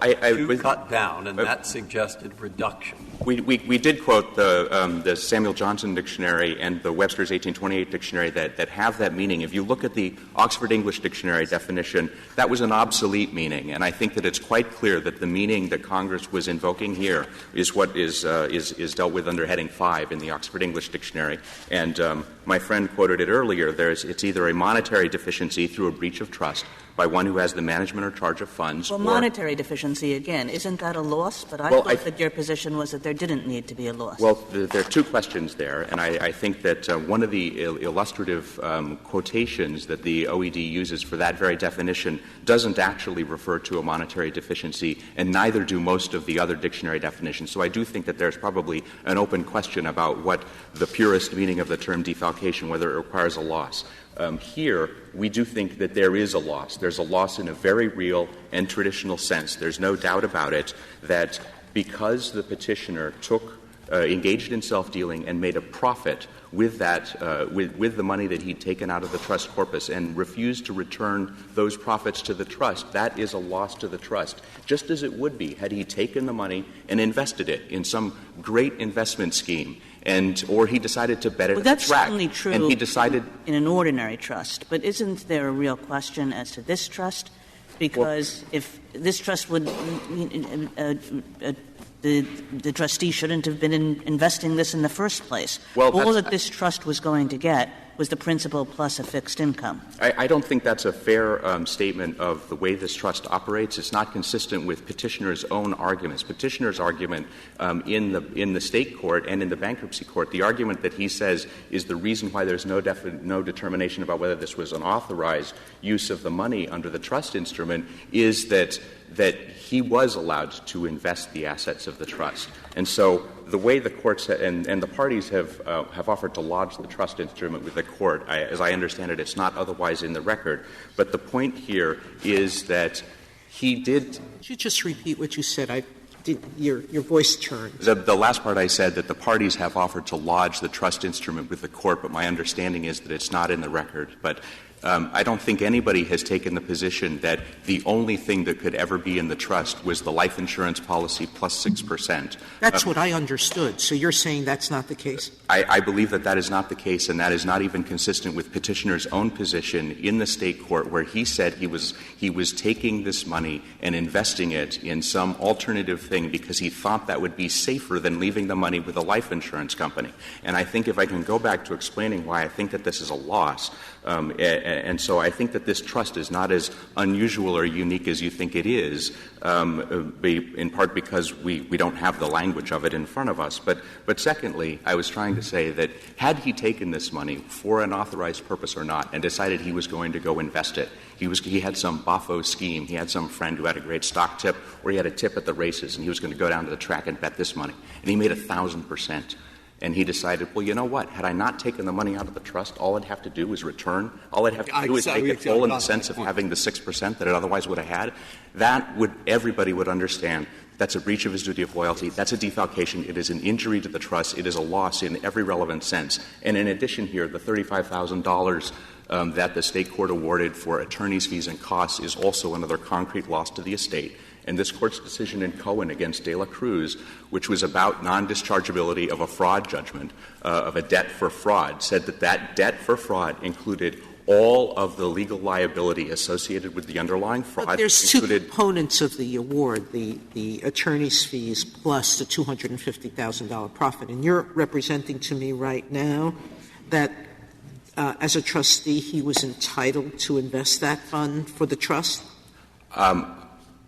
cut down, and that suggested reduction. We did quote the Samuel Johnson dictionary and the Webster's 1828 dictionary that have that meaning. If you look at the Oxford English Dictionary definition, that was an obsolete meaning, and I think that it's quite clear that the meaning that Congress was invoking here is what is dealt with under heading 5 in the Oxford English Dictionary. And my friend quoted it earlier. It's either a monetary deficiency through a breach of trust by one who has the management or charge of funds. Well, monetary deficiency, again, isn't that a loss? But I thought that your position was that there didn't need to be a loss. Well, there are two questions there, and I think that one of the illustrative quotations that the OED uses for that very definition doesn't actually refer to a monetary deficiency, and neither do most of the other dictionary definitions. So I do think that there's probably an open question about what the purest meaning of the term defalcation, whether it requires a loss. Here, we do think that there is a loss. There's a loss in a very real and traditional sense. There's no doubt about it that because the petitioner engaged in self-dealing and made a profit with that, with the money that he'd taken out of the trust corpus and refused to return those profits to the trust, that is a loss to the trust, just as it would be had he taken the money and invested it in some great investment scheme. Or he decided to bet it at the track. That's certainly true and he decided in an ordinary trust. But isn't there a real question as to this trust? Because if this trust would the trustee shouldn't have been investing this in the first place. Well, all that this trust was going to get was the principal plus a fixed income. I don't think that's a fair statement of the way this trust operates. It's not consistent with petitioner's own arguments. Petitioner's argument in the state court and in the bankruptcy court, the argument that he says is the reason why there's no determination about whether this was an authorized use of the money under the trust instrument is that he was allowed to invest the assets of the trust. And so the way the courts and the parties have offered to lodge the trust instrument with the court, as I understand it, it's not otherwise in the record. But the point here is that he did. Could you just repeat what you said? I your voice turned. The last part I said that the parties have offered to lodge the trust instrument with the court, but my understanding is that it's not in the record. But I don't think anybody has taken the position that the only thing that could ever be in the trust was the life insurance policy plus 6%. That's what I understood. So you're saying that's not the case? I believe that that is not the case, and that is not even consistent with petitioner's own position in the state court, where he said he was taking this money and investing it in some alternative thing because he thought that would be safer than leaving the money with a life insurance company. And I think if I can go back to explaining why I think that this is a loss, and so I think that this trust is not as unusual or unique as you think it is, in part because we don't have the language of it in front of us. But secondly, I was trying to say that had he taken this money for an authorized purpose or not and decided he was going to go invest it, he had some boffo scheme, he had some friend who had a great stock tip, or he had a tip at the races, and he was going to go down to the track and bet this money, and he made 1,000%. And he decided, well, you know what? Had I not taken the money out of the trust, all I'd have to do is return. All I'd have to do is make it full in the sense of having the 6% that it otherwise would have had. Everybody would understand that's a breach of his duty of loyalty. That's a defalcation. It is an injury to the trust. It is a loss in every relevant sense. And in addition here, the $35,000 that the state court awarded for attorney's fees and costs is also another concrete loss to the estate. And this Court's decision in Cohen against De La Cruz, which was about non-dischargeability of a fraud judgment, of a debt for fraud, said that that debt for fraud included all of the legal liability associated with the underlying fraud. But there's two components of the award, the attorney's fees plus the $250,000 profit. And you're representing to me right now that as a trustee he was entitled to invest that fund for the trust?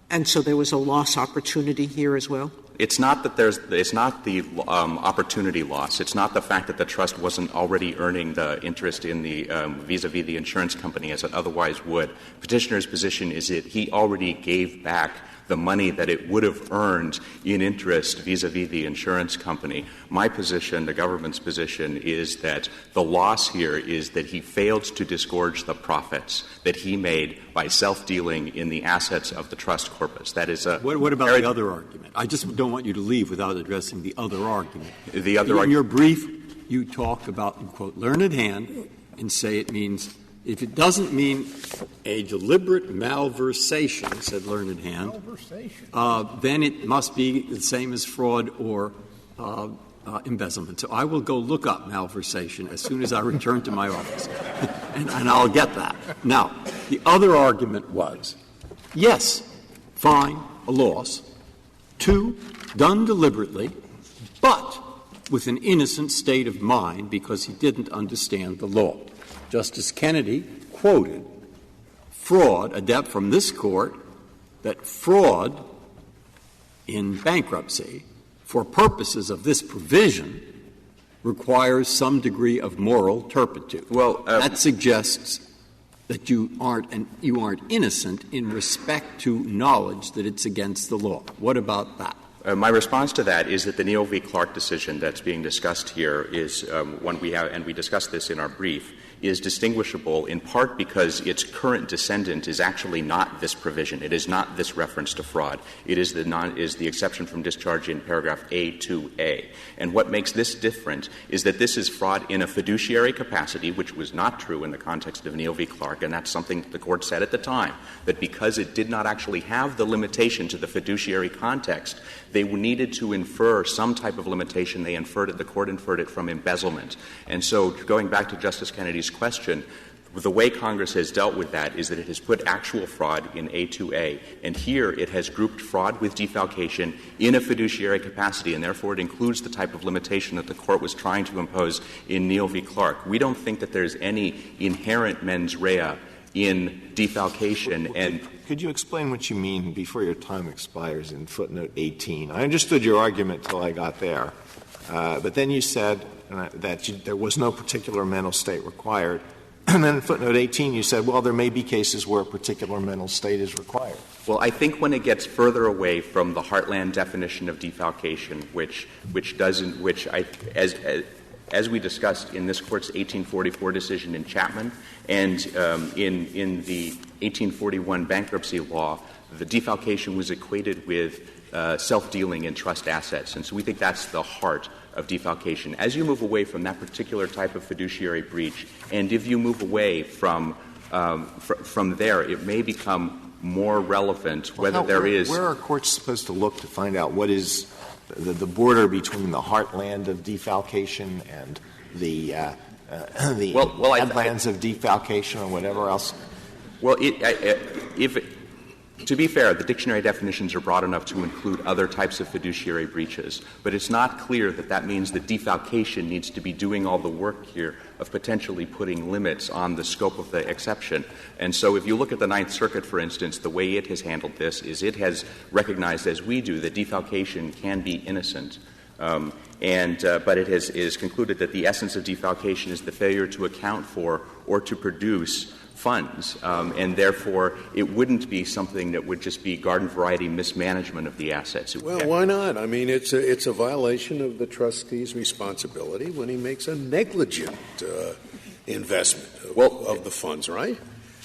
And so there was a loss opportunity here as well? It's not that it's not the opportunity loss. It's not the fact that the trust wasn't already earning the interest in the vis-a-vis the insurance company as it otherwise would. Petitioner's position is that he already gave back the money that it would have earned in interest vis-a-vis the insurance company. My position, the government's position, is that the loss here is that he failed to disgorge the profits that he made by self-dealing in the assets of the trust corpus. That is a What about the other argument? I just don't want you to leave without addressing the other argument. The other In your brief, you talk about, you quote, learned hand, and say it means, if it doesn't mean a deliberate malversation, said learned hand, then it must be the same as fraud or embezzlement. So I will go look up malversation as soon as I return to my office, and I'll get that. Now, the other argument was, yes, fine, a loss. 2, done deliberately, but with an innocent state of mind because he didn't understand the law. Justice Kennedy quoted fraud, a debt from this Court, that fraud in bankruptcy for purposes of this provision requires some degree of moral turpitude. Well, that suggests that you aren't innocent in respect to knowledge that it's against the law. What about that? My response to that is that the Neal v. Clark decision that's being discussed here is one we have, and we discussed this in our brief, is distinguishable in part because its current descendant is actually not this provision. It is not this reference to fraud. It is the exception from discharge in paragraph A2A. And what makes this different is that this is fraud in a fiduciary capacity, which was not true in the context of Neal v. Clark, and that's something that the Court said at the time, that because it did not actually have the limitation to the fiduciary context, they needed to infer some type of limitation. The Court inferred it from embezzlement. And so, going back to Justice Kennedy's question, the way Congress has dealt with that is that it has put actual fraud in A2A, and here it has grouped fraud with defalcation in a fiduciary capacity, and therefore it includes the type of limitation that the Court was trying to impose in Neal v. Clark. We don't think that there's any inherent mens rea in defalcation. And could you explain what you mean before your time expires in footnote 18? I understood your argument till I got there, but then you said that there was no particular mental state required. And then in footnote 18 you said, well, there may be cases where a particular mental state is required. Well, I think when it gets further away from the heartland definition of defalcation, as we discussed in this Court's 1844 decision in Chapman and in the 1841 bankruptcy law, the defalcation was equated with self-dealing in trust assets. And so we think that's the heart of defalcation. As you move away from that particular type of fiduciary breach, and if you move away from there, it may become more relevant whether there is. Where are courts supposed to look to find out what is the border between the heartland of defalcation and the headlands of defalcation or whatever else? Well, to be fair, the dictionary definitions are broad enough to include other types of fiduciary breaches, but it's not clear that that means that defalcation needs to be doing all the work here of potentially putting limits on the scope of the exception. And so if you look at the Ninth Circuit, for instance, the way it has handled this is it has recognized, as we do, that defalcation can be innocent. But it is concluded that the essence of defalcation is the failure to account for or to produce funds, and therefore it wouldn't be something that would just be garden variety mismanagement of the assets. Well, why not? I mean, it's a violation of the trustee's responsibility when he makes a negligent investment of the funds, right?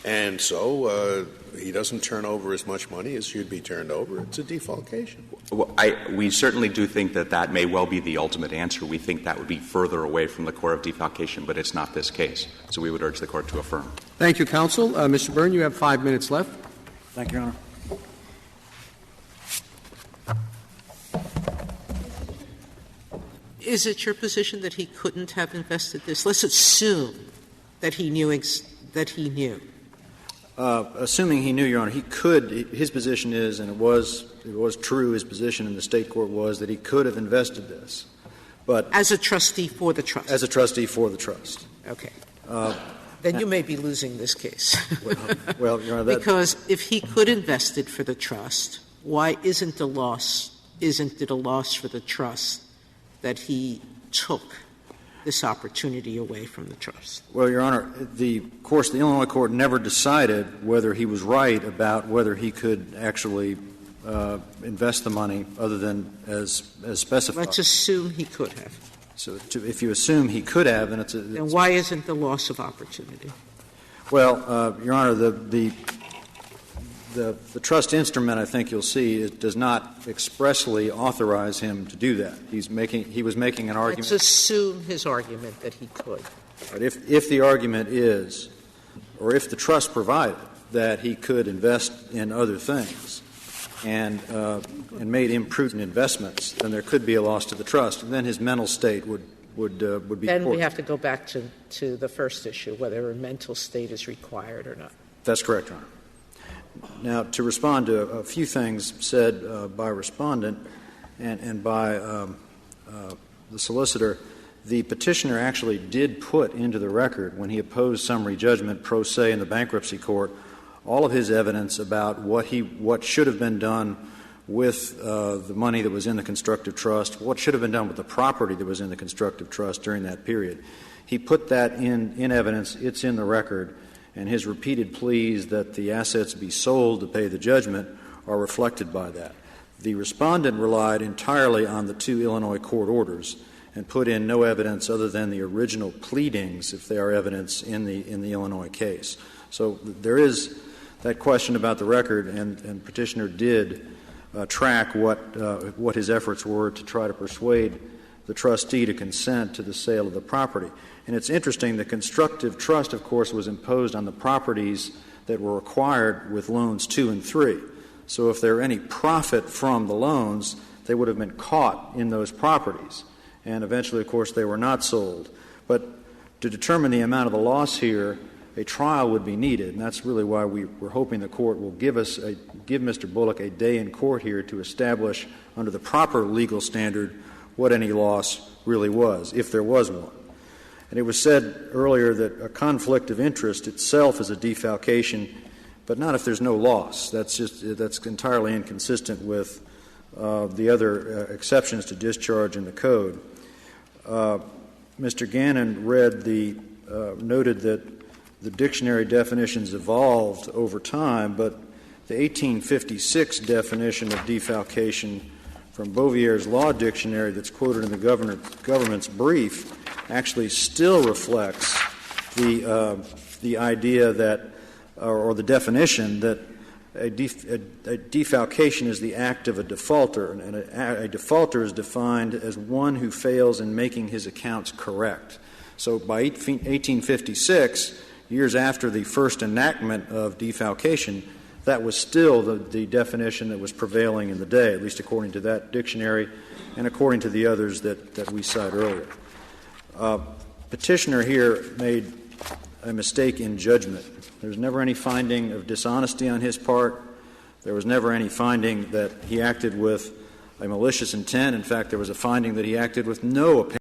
And so he doesn't turn over as much money as should be turned over. It's a defalcation. Well, we certainly do think that may well be the ultimate answer. We think that would be further away from the core of defalcation, but it's not this case. So we would urge the Court to affirm. Thank you, counsel. Mr. Byrne, you have 5 minutes left. Thank you, Your Honor. Is it your position that he couldn't have invested this? Let's assume that he knew that he knew. Assuming he knew, Your Honor, he could. His position is, and it was true, his position in the state court was that he could have invested this. But as a trustee for the trust? As a trustee for the trust. Okay. Then you may be losing this case. Well, Your Honor, because if he could invest it for the trust, why isn't it a loss for the trust that he took this opportunity away from the trust? Well, Your Honor, the Illinois court never decided whether he was right about whether he could actually invest the money other than as specified. Let's assume he could have. So if you assume he could have, then then why isn't the loss of opportunity? Well, Your Honor, the trust instrument, I think you'll see, it does not expressly authorize him to do that. He was making an argument. Let's assume his argument that he could. But if the argument is, or if the trust provided that he could invest in other things and made imprudent investments, then there could be a loss to the trust, and then his mental state would be. Then we have to go back to the first issue, whether a mental state is required or not. That's correct, Your Honor. Now, to respond to a few things said by Respondent and by the solicitor, the petitioner actually did put into the record, when he opposed summary judgment pro se in the bankruptcy court, all of his evidence about what should have been done with the money that was in the constructive trust, what should have been done with the property that was in the constructive trust during that period. He put that in evidence. It's in the record. And his repeated pleas that the assets be sold to pay the judgment are reflected by that. The Respondent relied entirely on the two Illinois court orders and put in no evidence other than the original pleadings, if they are evidence, in the Illinois case. So there is that question about the record, and petitioner did track what his efforts were to try to persuade the trustee to consent to the sale of the property. And it's interesting, the constructive trust, of course, was imposed on the properties that were acquired with loans 2 and 3. So if there were any profit from the loans, they would have been caught in those properties. And eventually, of course, they were not sold. But to determine the amount of the loss here, a trial would be needed, and that's really why we're hoping the court will give Mr. Bullock a day in court here to establish under the proper legal standard what any loss really was, if there was one. And it was said earlier that a conflict of interest itself is a defalcation, but not if there's no loss. That's entirely inconsistent with the other exceptions to discharge in the code. Mr. Gannon noted that the dictionary definitions evolved over time, but the 1856 definition of defalcation from Bovier's Law Dictionary that's quoted in the government's brief actually still reflects the idea that, or the definition that a defalcation is the act of a defaulter, and a defaulter is defined as one who fails in making his accounts correct. So by 1856, years after the first enactment of defalcation, that was still the definition that was prevailing in the day, at least according to that dictionary and according to the others that we cite earlier. Petitioner here made a mistake in judgment. There was never any finding of dishonesty on his part. There was never any finding that he acted with a malicious intent. In fact, there was a finding that he acted with no apparent